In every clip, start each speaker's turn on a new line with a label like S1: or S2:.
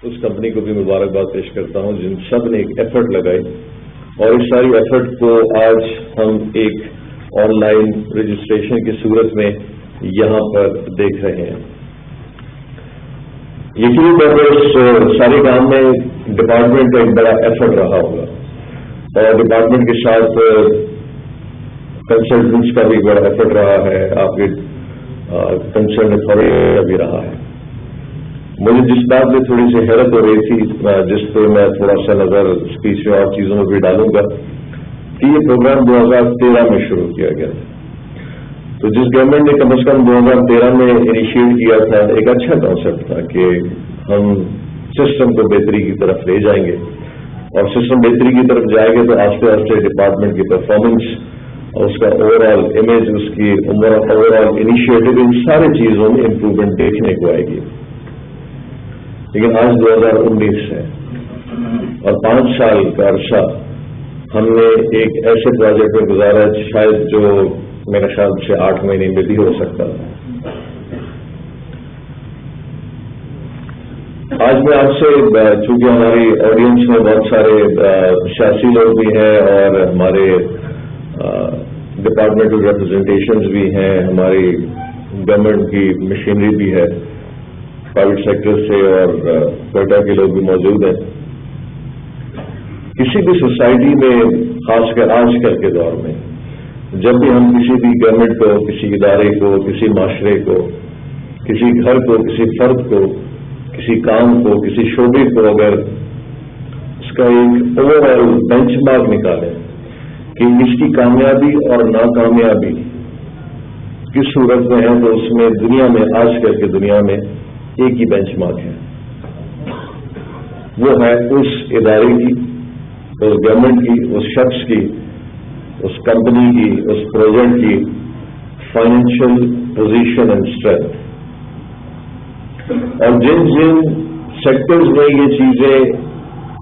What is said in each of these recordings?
S1: اس company کو بھی مبارکباد پیش کرتا ہوں جن سب نے ایک ایفرٹ لگائی، اور اس ساری ایفرٹ کو آج ہم ایک آن لائن رجسٹریشن کی صورت میں یہاں پر دیکھ رہے ہیں۔ یقینی طور پر اس سارے کام میں ڈپارٹمنٹ کا ایک بڑا ایفرٹ رہا ہوگا، اور ڈپارٹمنٹ کے ساتھ کنسلٹنٹس کا بھی بڑا ایفرٹ رہا ہے، آپ کے کنسرن اتھارٹی کا بھی رہا ہے۔ مجھے جس بات میں تھوڑی سی حیرت ہو رہی تھی، جس پہ میں تھوڑا سا نظر اسپیچ میں اور چیزوں میں بھی ڈالوں گا، کہ یہ پروگرام 2013 میں شروع کیا گیا تھا۔ تو جس گورنمنٹ نے کم از کم 2013 میں انیشیٹ کیا تھا، ایک اچھا کانسیپٹ تھا کہ ہم سسٹم کو بہتری کی طرف لے جائیں گے، اور سسٹم بہتری کی طرف جائے گا تو آہستہ آہستہ ڈپارٹمنٹ کی پرفارمنس اور اس کا اوور آل امیج، اس کی اوور آل انیشیٹو، ان ساری چیزوں میں امپروومنٹ دیکھنے کو آئے گی۔ لیکن آج 2019 ہے اور 5 سال کا عرصہ ہم نے ایک ایسے پروجیکٹ میں گزارا ہے شاید جو میرے خیال سے 8 مہینے میں بھی ہو سکتا تھا۔ آج میں آپ سے، چونکہ ہماری آڈینس میں بہت سارے سیاسی لوگ بھی ہیں اور ہمارے ڈپارٹمنٹل ریپرزنٹیشنز بھی ہیں، ہماری گورنمنٹ کی مشینری بھی ہے، پرائیویٹ سیکٹر سے اور کوئٹہ کے لوگ بھی موجود ہیں۔ کسی بھی سوسائٹی میں، خاص کر آج کل کے دور میں، جب بھی ہم کسی بھی گورنمنٹ کو، کسی ادارے کو، کسی معاشرے کو، کسی گھر کو، کسی فرد کو، کسی کام کو، کسی شعبے کو اگر اس کا ایک اوور آل بینچ مارک نکالیں کہ اس کی کامیابی اور ناکامیابی کس صورت میں ہے، تو اس میں دنیا میں، آج کل کی دنیا میں ایک ہی بینچ مارک ہے، وہ ہے اس ادارے کی، اس گورنمنٹ کی، اس شخص کی، اس کمپنی کی، اس پروجیکٹ کی فائنینشیل پوزیشن اینڈ اسٹرینتھ۔ اور جن جن سیکٹرز میں یہ چیزیں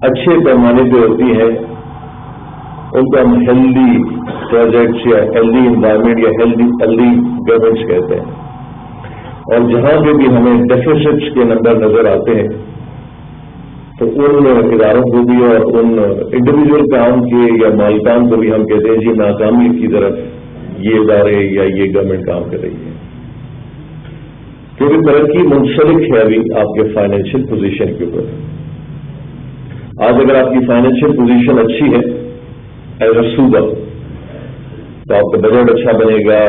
S1: اچھے پیمانے پہ ہوتی ہیں ان کو ہم ہیلدی پروجیکٹس یا ہیلدی انوائرمنٹ یا ہیلدی گورننس کہتے ہیں۔ اور جہاں پہ بھی ہمیں ڈیفیسٹس کے نمبر نظر آتے ہیں تو ان اداروں کو بھی اور ان انڈیویجول کام کے یا مالکان کو بھی ہم کہتے ہیں جی ناکامی کی طرف یہ ادارے یا یہ گورنمنٹ کام کر رہی ہے، کیونکہ ترقی منسلک ہے ابھی آپ کے فائنینشیل پوزیشن کے اوپر۔ آج اگر آپ کی فائنینشیل پوزیشن اچھی ہے ایز اے صوبہ تو آپ کا بجٹ اچھا بنے گا،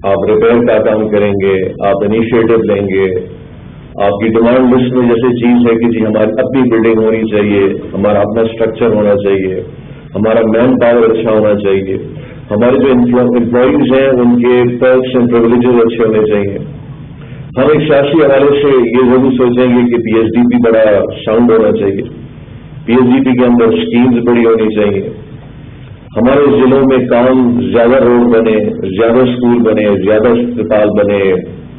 S1: آپ ریپیئر کا کام کریں گے، آپ انیشیٹو لیں گے، آپ کی ڈیمانڈ لسٹ میں جیسے چیز ہے کہ جی ہماری اپنی بلڈنگ ہونی چاہیے، ہمارا اپنا اسٹرکچر ہونا چاہیے، ہمارا مین پاور اچھا ہونا چاہیے، ہمارے جو امپلائیز ہیں ان کے پرکس اینڈ پریولیجز اچھے ہونے چاہیے۔ ہم ایک سیاسی حوالے سے یہ ضرور سوچیں گے کہ پی ایچ ڈی پی بڑا ساؤنڈ ہونا چاہیے، پی ایچ ڈی پی کے اندر اسکیمز بڑی ہونی چاہیے، ہمارے ضلعوں میں کام زیادہ روڈ بنے، زیادہ اسکول بنے، زیادہ اسپتال بنے،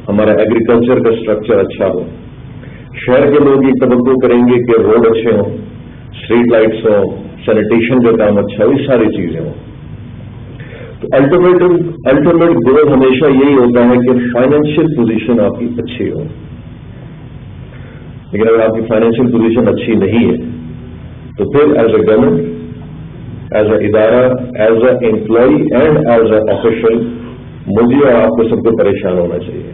S1: ہمارا ایگریکلچر کا اسٹرکچر اچھا ہو، شہر کے لوگ یہ توقع کریں گے کہ روڈ اچھے ہوں، اسٹریٹ لائٹس ہوں، سینیٹیشن کا کام اچھا ہو، یہ ساری چیزیں ہوں۔ تو الٹیمیٹ گول ہمیشہ یہی ہوتا ہے کہ فائنینشیل پوزیشن آپ کی اچھی ہو۔ لیکن اگر آپ کی فائنینشیل پوزیشن اچھی نہیں ہے تو پھر as a government, as a ادارہ، as a employee and as a official مجھے اور آپ کو سب کو پریشان ہونا چاہیے،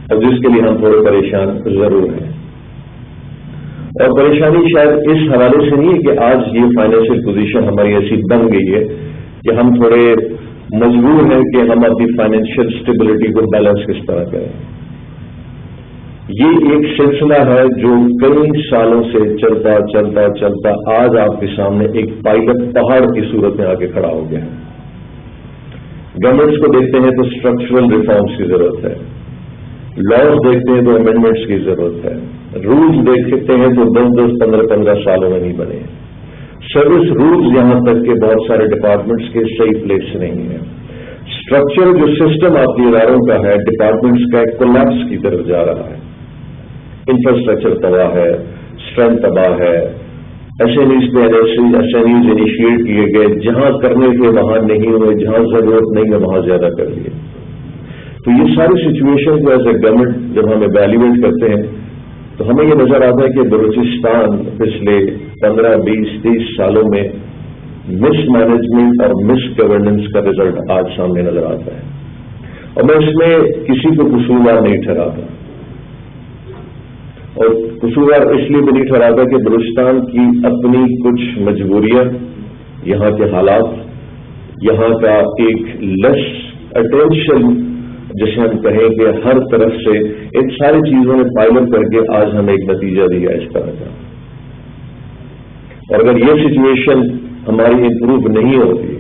S1: اور جس کے لیے ہم تھوڑے پریشان ضرور ہیں۔ اور پریشانی شاید اس حوالے سے نہیں ہے کہ آج یہ فائنینشیل پوزیشن ہماری ایسی بن گئی ہے کہ ہم تھوڑے مجبور ہیں کہ ہم اپنی فائنینشیل اسٹیبلٹی کو بیلنس کس طرح کریں۔ یہ ایک سلسلہ ہے جو کئی سالوں سے چلتا چلتا چلتا آج آپ کے سامنے ایک پائلٹ پہاڑ کی صورت میں آ کے کھڑا ہو گیا ہے۔ گورنمنٹس کو دیکھتے ہیں تو اسٹرکچرل ریفارمس کی ضرورت ہے، لاز دیکھتے ہیں تو امینڈمنٹس کی ضرورت ہے، رولز دیکھتے ہیں تو 10 15 سالوں میں نہیں بنے، سروس رولز یہاں تک کہ بہت سارے ڈپارٹمنٹس کے صحیح پلیس نہیں ہیں، اسٹرکچر جو سسٹم آپ کے اداروں کا ہے ڈپارٹمنٹس کا کولیپس کی طرف جا رہا ہے، انفراسٹرکچر تباہ ہے، اسٹرینتھ تباہ ہے، ایس این ایز انیشیٹ کیے گئے، جہاں کرنے کے وہاں نہیں ہوئے، جہاں ضرورت نہیں ہے وہاں زیادہ کر لیے۔ تو یہ ساری سچویشن کو ایز اے گورنمنٹ جب ہم ایویلیویٹ کرتے ہیں تو ہمیں یہ نظر آتا ہے کہ بلوچستان پچھلے 15, 20, 30 سالوں میں مس مینجمنٹ اور مس گورننس کا رزلٹ آج سامنے نظر آتا ہے، اور میں اس میں کسی کو قصوروار نہیں ٹھہراتا، اور قصوروار اس لیے بھی نہیں ٹھہراتا کہ بلوچستان کی اپنی کچھ مجبوریاں، یہاں کے حالات، یہاں کا ایک لیس اٹینشن جسے ہم کہیں کہ ہر طرف سے ان ساری چیزوں نے پائل اپ کر کے آج ہمیں ایک نتیجہ دیا اس طرح کا. اور اگر یہ سچویشن ہماری امپروو نہیں ہوتی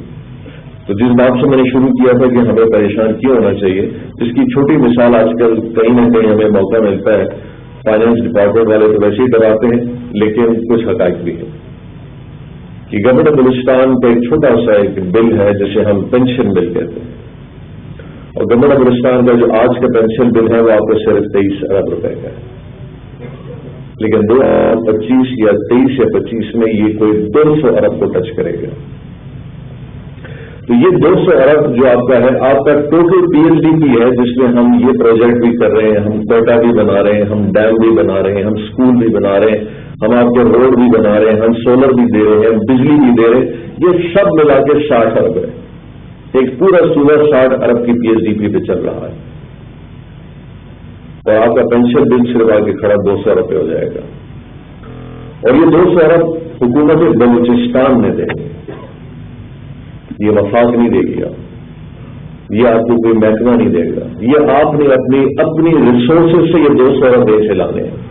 S1: تو جس بات سے میں نے شروع کیا تھا کہ ہمیں پریشان کیوں ہونا چاہیے، اس کی چھوٹی مثال آج کل کہیں نہ کہیں ہمیں موقع ملتا ہے. فائنانس ڈپارٹمنٹ والے تو ویسے ہی ڈراتے ہیں، لیکن کچھ حقائق بھی ہیں کہ گورنمنٹ بلوچستان کا ایک چھوٹا سا ایک بل ہے جسے ہم پینشن بل کہتے ہیں، اور گورنمنٹ بلوچستان کا جو آج کا پینشن بل ہے وہ آپ کو صرف 23 ارب روپے کا ہے، لیکن 2025 یا 23 یا 25 میں یہ کوئی 200 ارب کو ٹچ کرے گا. تو یہ 200 ارب جو آپ کا ہے، آپ کا ٹوٹل PSDP ہے، جس میں ہم یہ پروجیکٹ بھی کر رہے ہیں، ہم کوئٹہ بھی بنا رہے ہیں، ہم ڈیم بھی بنا رہے ہیں، ہم اسکول بھی بنا رہے ہیں، ہم آپ کے روڈ بھی بنا رہے ہیں، ہم سولر بھی دے رہے ہیں، ہم بجلی بھی دے رہے ہیں، یہ سب ملا کے 60 ارب ہے. ایک پورا صوبہ 60 ارب کی PSDP پہ چل رہا ہے، اور آپ کا پینشن بل صرف آ کے کھڑا 200 روپے ہو جائے گا. اور یہ 200 ارب حکومت بلوچستان نے دے، یہ وفاق نہیں دے گی، یہ آپ کو کوئی محکمہ نہیں دے گا، یہ آپ نے اپنی ریسورسز سے یہ 200 ارب دیش لانے ہیں.